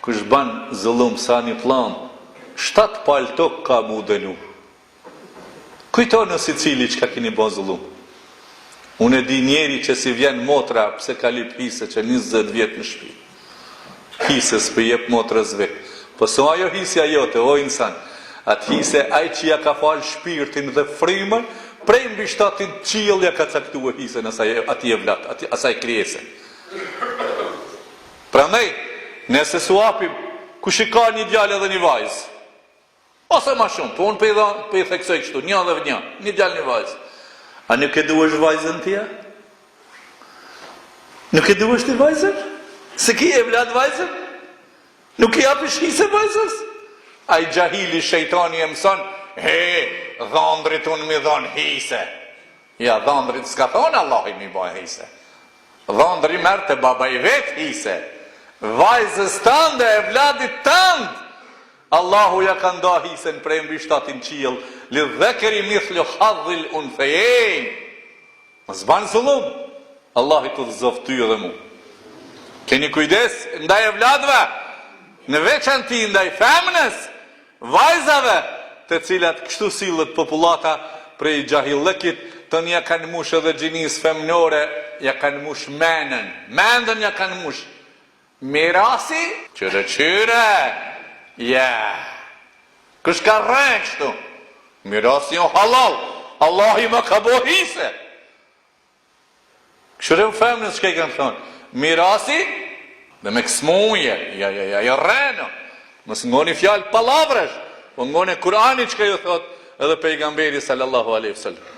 kush ban zullum sa një plan, 7 paltok ka mu dënu. Kujtoni në Sicili që ka kini bon zullum. Unë e di njeri që si vjen motra, pse ka lip hise që 20 vjet në shtëpi. Hises për jep motrës vetë. Po so ajo hisja jote, o insan, atë hise aj që ja ka falë shpirtin dhe frimën, prej mbi 7 qiell ja ka caktua hisen ati e vlat, asaj krijese. Prandaj, nëse suapim, kush i ka një djalë dhe një vajzë, ose ma shumë, po unë për i theksoj kështu, një dhe një djalë një vajzë. A nuk e duesh vajzën tja? Nuk e duesh të vajzën? Se ki e vlat vajzën? Nuk i apish hise vajzës? A i gjahili shejtani e mëson, dhondrit unë mi dhon hise. Ja, dhondrit s'ka thonë Allah i mi bojë hise. Dhondri merë të baba i vetë hise. Vajzës tënde e vladit tënd. Allahu ja ka nda hisen prej mbi 7 qiell, li dhekeri mithlu hadhil unthejejn. Më zbanë zullum, Allah i të dhëzof ty edhe mu. Keni kujdes, ndaj e vladve, në veçan ti ndaj femnes, vajzave, të cilat kështu sillet populata prej gjahillëkit, të një kanë mush edhe gjinis femnore, ja kanë mush mendën ja kanë mush. Mirasi, qyre, kush ka rrenë kështu? Mirasi o halal, Allah i më ka bo hise. Kështu femnës që i kanë thonë, mirasi, dhe me kësmuje, rrenë, mësë ngoni fjalë palavresh, po ngoni Kurani që ka ju thot, edhe pejgamberi sallallahu alaihi wasallam.